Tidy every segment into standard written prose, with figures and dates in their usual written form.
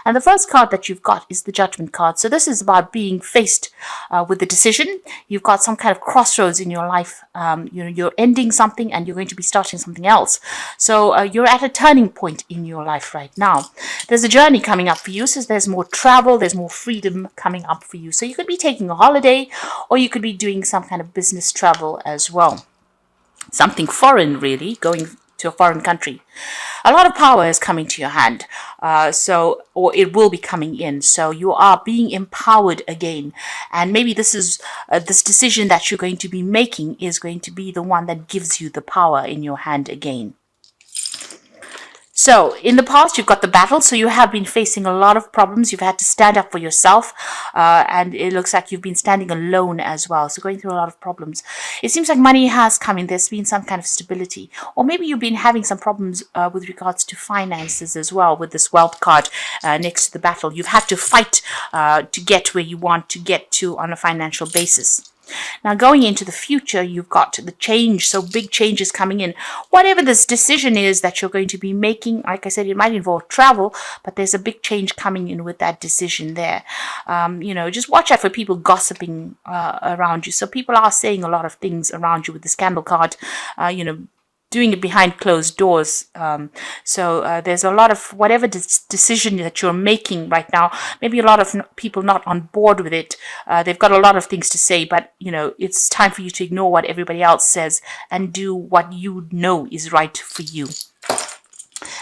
And the first card that you've got is the Judgment card. So this is about being faced with a decision. You've got some kind of crossroads in your life. You're ending something and you're going to be starting something else. So you're at a turning point in your life right now. There's a journey coming up for you. So there's more travel, there's more freedom coming up for you. So you could be taking a holiday, or you could be doing some kind of business travel as well. Something foreign, really, going to a foreign country. A lot of power is coming to your hand, or it will be coming in. So you are being empowered again, and maybe this is this decision that you're going to be making is going to be the one that gives you the power in your hand again. So in the past, you've got the battle. So you have been facing a lot of problems. You've had to stand up for yourself. And it looks like you've been standing alone as well. So going through a lot of problems. It seems like money has come in. There's been some kind of stability. Or maybe you've been having some problems with regards to finances as well with this wealth card next to the battle. You've had to fight to get where you want to get to on a financial basis. Now, going into the future, you've got the change, so big changes coming in. Whatever this decision is that you're going to be making, like I said, it might involve travel, but there's a big change coming in with that decision there. Just watch out for people gossiping around you. So people are saying a lot of things around you with this candle card, doing it behind closed doors. So there's a lot of whatever decision that you're making right now, maybe a lot of people not on board with it. They've got a lot of things to say, but it's time for you to ignore what everybody else says and do what you know is right for you.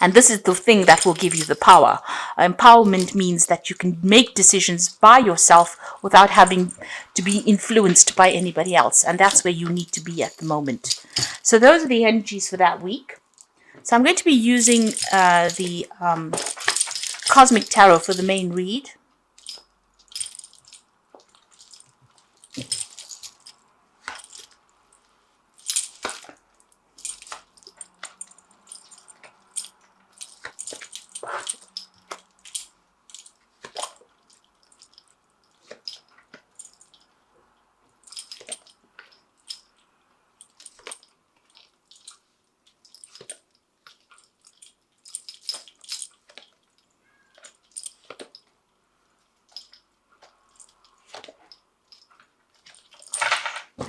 And this is the thing that will give you the power. Empowerment means that you can make decisions by yourself without having to be influenced by anybody else. And that's where you need to be at the moment. So those are the energies for that week. So I'm going to be using the Cosmic Tarot for the main read.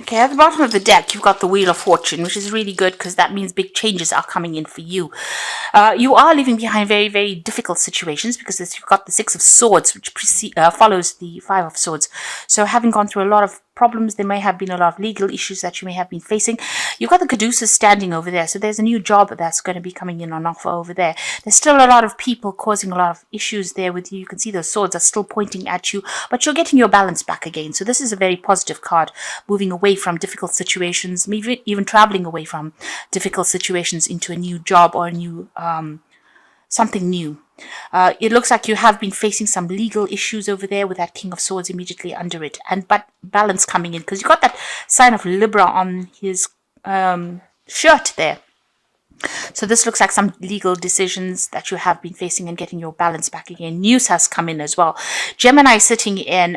Okay, at the bottom of the deck, you've got the Wheel of Fortune, which is really good because that means big changes are coming in for you. You are leaving behind very, very difficult situations because you've got the Six of Swords, which follows the Five of Swords. So having gone through a lot of problems, there may have been a lot of legal issues that you may have been facing. You've got the Caduceus standing over there. So there's a new job that's going to be coming in on offer over there. There's still a lot of people causing a lot of issues there with you. You can see those swords are still pointing at you, but you're getting your balance back again. So this is a very positive card, moving away from difficult situations, maybe even traveling away from difficult situations into a new job or a new something new. It looks like you have been facing some legal issues over there with that King of Swords immediately under it, but balance coming in because you got that sign of Libra on his shirt there. So this looks like some legal decisions that you have been facing and getting your balance back again. News has come in as well. Gemini sitting in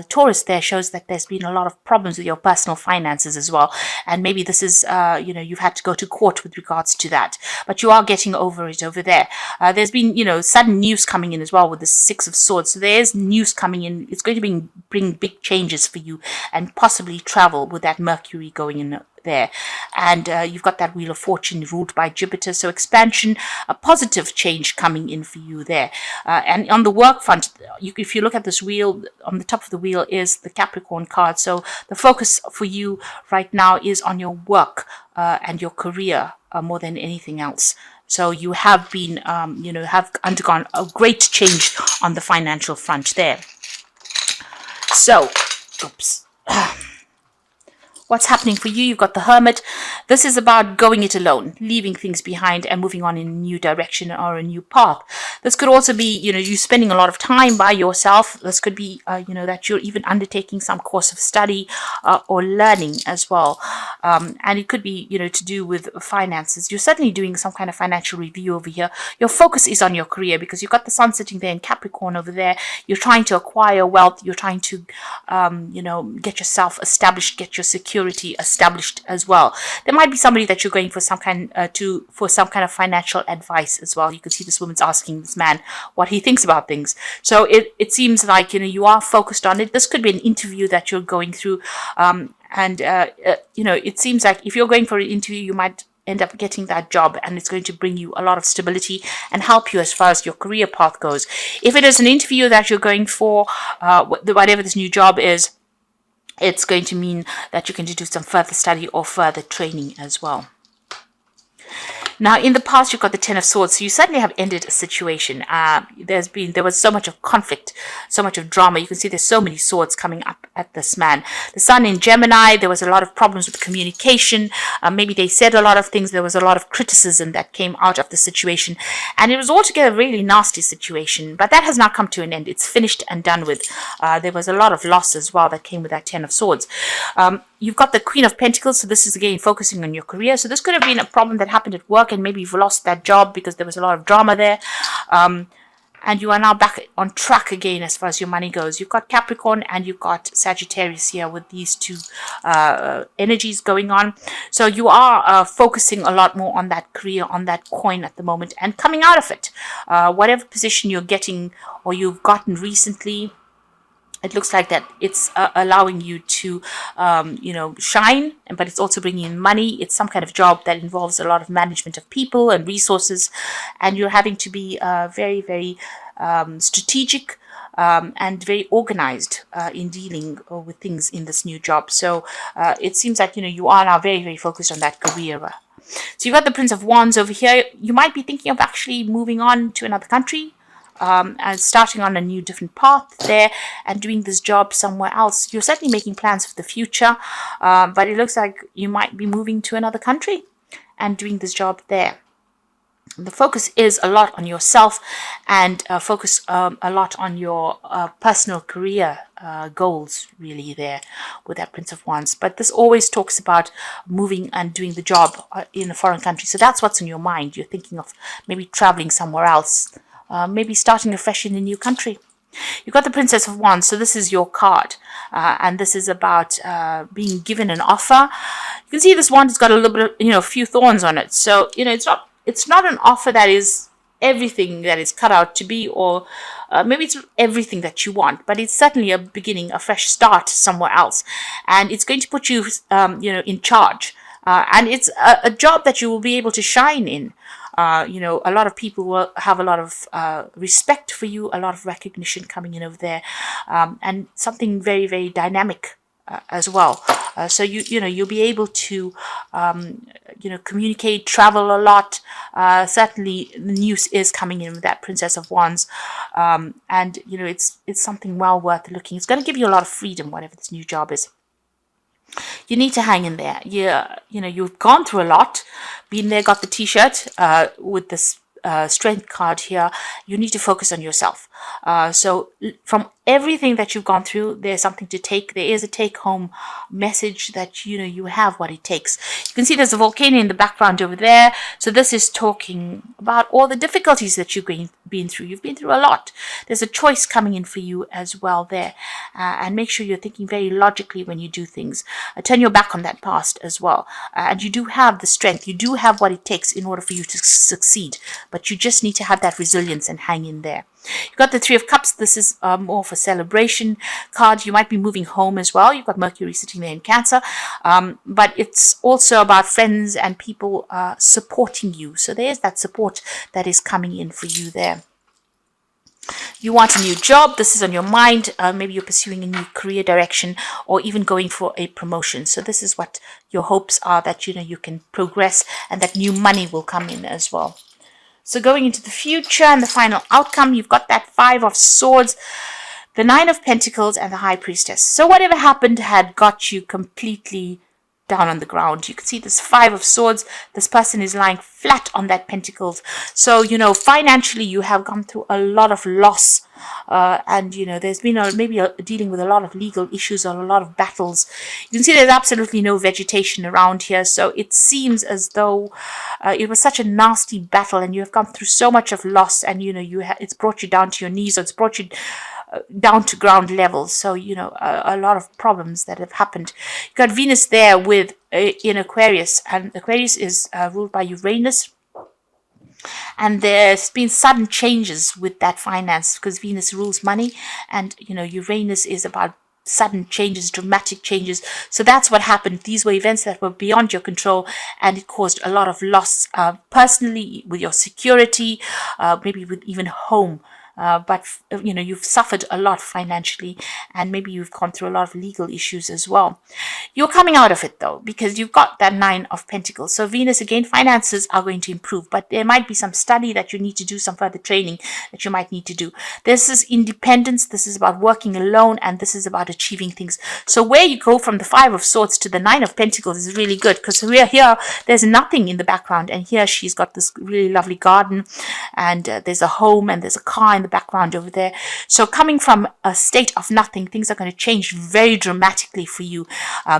Taurus there shows that there's been a lot of problems with your personal finances as well. And maybe this is, you've had to go to court with regards to that. But you are getting over it over there. There's been, sudden news coming in as well with the Six of Swords. So there's news coming in. It's going to bring big changes for you and possibly travel with that Mercury going in there. And you've got that Wheel of Fortune ruled by Jupiter, so expansion, a positive change coming in for you there. And on the work front, if you look at this wheel, on the top of the wheel is the Capricorn card. So the focus for you right now is on your work and your career more than anything else. So you have been, have undergone a great change on the financial front there. So, oops. What's happening for you? You've got the Hermit. This is about going it alone, leaving things behind and moving on in a new direction or a new path. This could also be, you spending a lot of time by yourself. This could be, that you're even undertaking some course of study or learning as well. And it could be, to do with finances. You're certainly doing some kind of financial review over here. Your focus is on your career because you've got the Sun sitting there in Capricorn over there. You're trying to acquire wealth. You're trying to, get yourself established, get your security established as well. There might be somebody that you're going for some kind for some kind of financial advice as well. You can see this woman's asking this man what he thinks about things. So it seems like, you are focused on it. This could be an interview that you're going through, and it seems like if you're going for an interview, you might end up getting that job, and it's going to bring you a lot of stability and help you as far as your career path goes. If it is an interview that you're going for, whatever this new job is, it's going to mean that you're going to do some further study or further training as well. Now, in the past, you've got the Ten of Swords, so you certainly have ended a situation. There was so much of conflict, so much of drama. You can see there's so many swords coming up at this man. The Sun in Gemini, there was a lot of problems with communication. Maybe they said a lot of things. There was a lot of criticism that came out of the situation, and it was altogether a really nasty situation. But that has now come to an end. It's finished and done with. There was a lot of loss as well that came with that Ten of Swords. You've got the Queen of Pentacles, so this is again focusing on your career. So this could have been a problem that happened at work, and maybe you've lost that job because there was a lot of drama there. And you are now back on track again as far as your money goes. You've got Capricorn and you've got Sagittarius here with these two energies going on. So you are focusing a lot more on that career, on that coin at the moment, and coming out of it. Whatever position you're getting or you've gotten recently, it looks like that it's allowing you to, shine, but it's also bringing in money. It's some kind of job that involves a lot of management of people and resources, and you're having to be very, very strategic and very organized in dealing with things in this new job. So it seems like, you are now very, very focused on that career. So you've got the Prince of Wands over here. You might be thinking of actually moving on to another country, and starting on a new different path there and doing this job somewhere else. You're certainly making plans for the future, but it looks like you might be moving to another country and doing this job there. The focus is a lot on yourself and focus a lot on your personal career goals, really, there with that Prince of Wands. But this always talks about moving and doing the job in a foreign country. So that's what's in your mind. You're thinking of maybe traveling somewhere else. Maybe starting afresh in a new country. You've got the Princess of Wands, so this is your card, and this is about being given an offer. You can see this wand has got a little bit of, a few thorns on it. So, it's not an offer that is everything that is cut out to be, or maybe it's everything that you want, but it's certainly a beginning, a fresh start somewhere else, and it's going to put you, in charge, and it's a job that you will be able to shine in. A lot of people will have a lot of respect for you, a lot of recognition coming in over there, and something very, very dynamic as well. So you'll be able to communicate, travel a lot. Certainly, the news is coming in with that Princess of Wands, and it's something well worth looking. It's going to give you a lot of freedom, whatever this new job is. You need to hang in there. You've gone through a lot, been there, got the T-shirt with this strength card here. You need to focus on yourself. So from everything that you've gone through, there's something to take. There is a take-home message that you have what it takes. You can see there's a volcano in the background over there. So this is talking about all the difficulties that you've been through. You've been through a lot. There's a choice coming in for you as well there, and make sure you're thinking very logically when you do things. Turn your back on that past as well, and you do have the strength. You do have what it takes in order for you to succeed, but you just need to have that resilience and hang in there. You've got the Three of Cups. This is more for celebration card. You might be moving home as well. You've got Mercury sitting there in Cancer. But it's also about friends and people supporting you. So there's that support that is coming in for you there. You want a new job. This is on your mind. Maybe you're pursuing a new career direction or even going for a promotion. So this is what your hopes are, that you can progress and that new money will come in as well. So going into the future and the final outcome, you've got that Five of Swords, the Nine of Pentacles, and the High Priestess. So whatever happened had got you completely down on the ground. You can see this Five of Swords. This person is lying flat on that Pentacles. So, financially you have gone through a lot of loss. And, there's been maybe dealing with a lot of legal issues or a lot of battles. You can see there's absolutely no vegetation around here. So it seems as though it was such a nasty battle and you have gone through so much of loss, and, it's brought you down to your knees, or it's brought you down to ground level. So, a lot of problems that have happened. You got Venus there with in Aquarius, and Aquarius is ruled by Uranus. And there's been sudden changes with that finance because Venus rules money, and Uranus is about sudden changes, dramatic changes. So that's what happened. These were events that were beyond your control, and it caused a lot of loss personally, with your security, maybe with even home. But you've suffered a lot financially, and maybe you've gone through a lot of legal issues as well. You're coming out of it though, because you've got that 9 of Pentacles. So Venus, again, finances are going to improve, but there might be some study that you need to do, some further training that you might need to do. This is independence. This is about working alone, and this is about achieving things. So where you go from the 5 of Swords to the 9 of Pentacles is really good, because we're here, there's nothing in the background, and here she's got this really lovely garden, and there's a home, and there's a car in the background over there. So coming from a state of nothing, things are going to change very dramatically for you.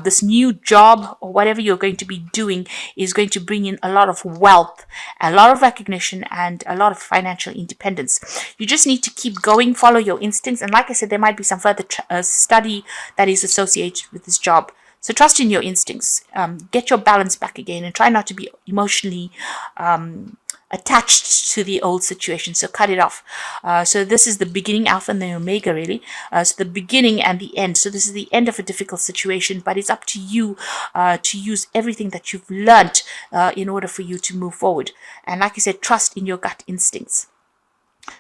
This new job or whatever you're going to be doing is going to bring in a lot of wealth, a lot of recognition, and a lot of financial independence. You just need to keep going, follow your instincts, and like I said, there might be some further study that is associated with this job. So trust in your instincts, get your balance back again, and try not to be emotionally attached to the old situation. So cut it off. So this is the beginning, Alpha and the Omega, really. So the beginning and the end. So this is the end of a difficult situation, but it's up to you to use everything that you've learned in order for you to move forward. And like I said, trust in your gut instincts.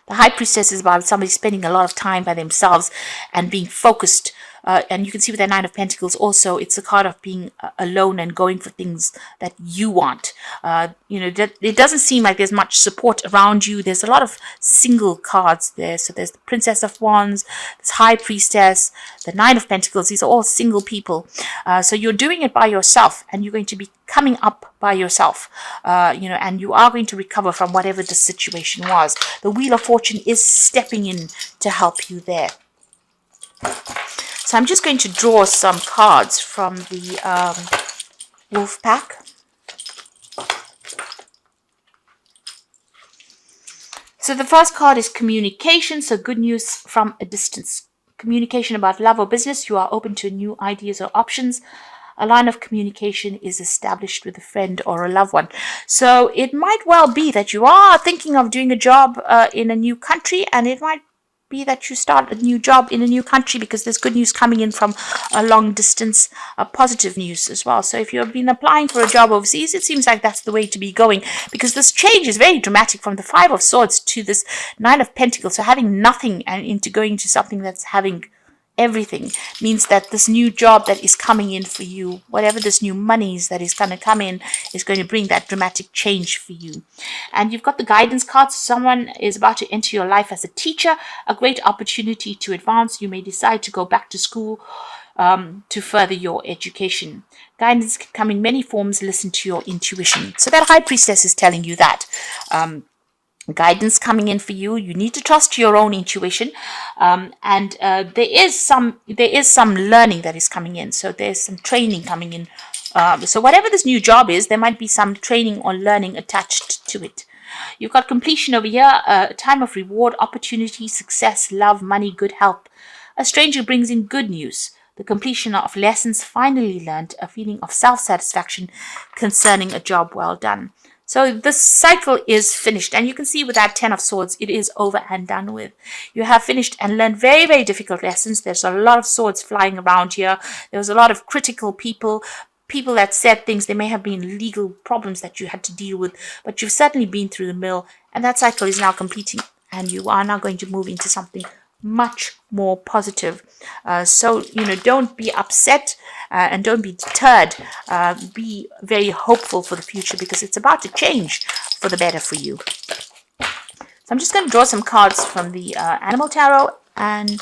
The High Priestess is about somebody spending a lot of time by themselves and being focused. And you can see with that 9 of Pentacles also, it's a card of being alone and going for things that you want. It doesn't seem like there's much support around you. There's a lot of single cards there. So there's the Princess of Wands, this High Priestess, the 9 of Pentacles. These are all single people. So you're doing it by yourself, and you're going to be coming up by yourself, and you are going to recover from whatever the situation was. The Wheel of Fortune is stepping in to help you there. So I'm just going to draw some cards from the Wolf Pack. So the first card is communication, so good news from a distance. Communication about love or business. You are open to new ideas or options. A line of communication is established with a friend or a loved one. So it might well be that you are thinking of doing a job in a new country, and it might be that you start a new job in a new country, because there's good news coming in from a long distance, positive news as well. So if you've been applying for a job overseas, it seems like that's the way to be going, because this change is very dramatic from the 5 of Swords to this 9 of Pentacles. So having nothing and into going to something that's having everything means that this new job that is coming in for you, whatever this new monies that is going to come in, is going to bring that dramatic change for you. And you've got the guidance cards. Someone is about to enter your life as a teacher, a great opportunity to advance. You may decide to go back to school to further your education. Guidance can come in many forms. Listen to your intuition. So that High Priestess is telling you that. Guidance coming in for you. You need to trust your own intuition, and there is some learning that is coming in. So there's some training coming in. So whatever this new job is, there might be some training or learning attached to it. You've got completion over here, a time of reward, opportunity, success, love, money, good health. A stranger brings in good news. The completion of lessons finally learned, a feeling of self-satisfaction concerning a job well done. So this cycle is finished, and you can see with that 10 of Swords, it is over and done with. You have finished and learned very, very difficult lessons. There's a lot of swords flying around here. There was a lot of critical people that said things. There may have been legal problems that you had to deal with, but you've certainly been through the mill, and that cycle is now completing, and you are now going to move into something much more positive. So don't be upset and don't be deterred. Be very hopeful for the future, because it's about to change for the better for you. So I'm just going to draw some cards from the Animal Tarot, and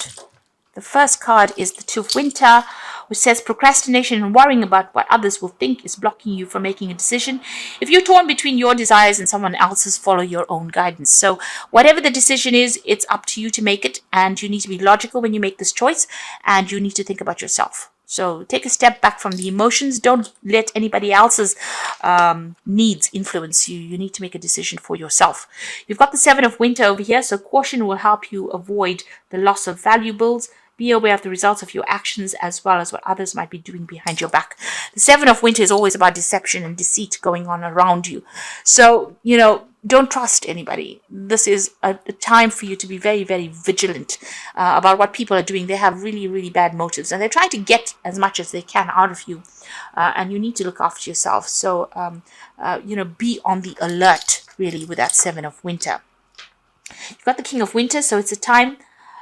the first card is the Two of Winter, which says procrastination and worrying about what others will think is blocking you from making a decision. If you're torn between your desires and someone else's, follow your own guidance. So whatever the decision is, it's up to you to make it, and you need to be logical when you make this choice, and you need to think about yourself. So take a step back from the emotions. Don't let anybody else's needs influence you. You need to make a decision for yourself. You've got the Seven of Winter over here, so caution will help you avoid the loss of valuables. Be aware of the results of your actions as well as what others might be doing behind your back. The Seven of Winter is always about deception and deceit going on around you. So, don't trust anybody. This is a time for you to be very, very vigilant about what people are doing. They have really, really bad motives and they're trying to get as much as they can out of you. And you need to look after yourself. So, be on the alert, really, with that Seven of Winter. You've got the King of Winter, so it's a time.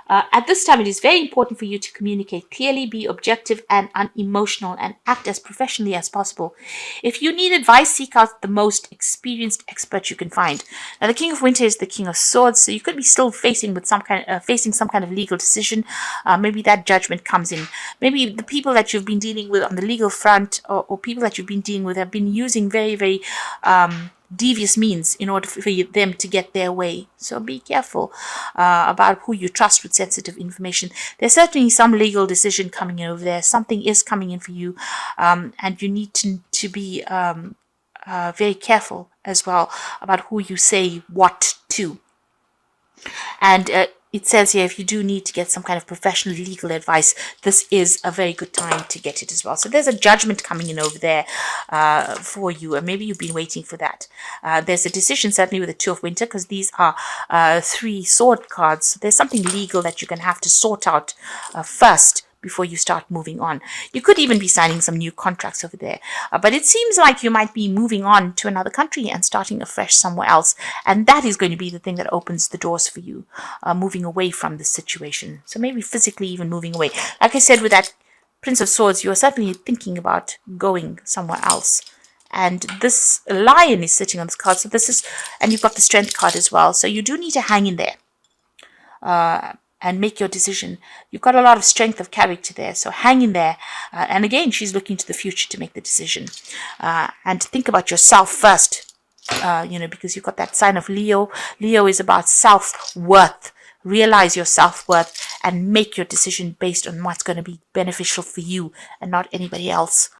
At this time, it is very important for you to communicate clearly, be objective and unemotional, and act as professionally as possible. If you need advice, seek out the most experienced expert you can find. Now, the King of Winter is the King of Swords, so you could be still facing some kind of legal decision. Maybe that judgment comes in. Maybe the people that you've been dealing with on the legal front, or people that you've been dealing with, have been using very, very devious means in order for them to get their way. So be careful about who you trust with sensitive information. There's certainly some legal decision coming in over there. Something is coming in for you, and you need to be very careful as well about who you say what to. And it says here, if you do need to get some kind of professional legal advice, this is a very good time to get it as well. So there's a judgment coming in over there for you, and maybe you've been waiting for that. There's a decision, certainly with the Two of Winter, because these are 3 sword cards. So there's something legal that you're going to have to sort out first before you start moving on. You could even be signing some new contracts over there. But it seems like you might be moving on to another country and starting afresh somewhere else. And that is going to be the thing that opens the doors for you, moving away from this situation. So maybe physically even moving away. Like I said, with that Prince of Swords, you are certainly thinking about going somewhere else. And this lion is sitting on this card. So and you've got the Strength card as well. So you do need to hang in there. And make your decision. You've got a lot of strength of character there, so hang in there. And again, she's looking to the future to make the decision. And think about yourself first, because you've got that sign of Leo. Leo is about self-worth. Realize your self-worth and make your decision based on what's going to be beneficial for you and not anybody else.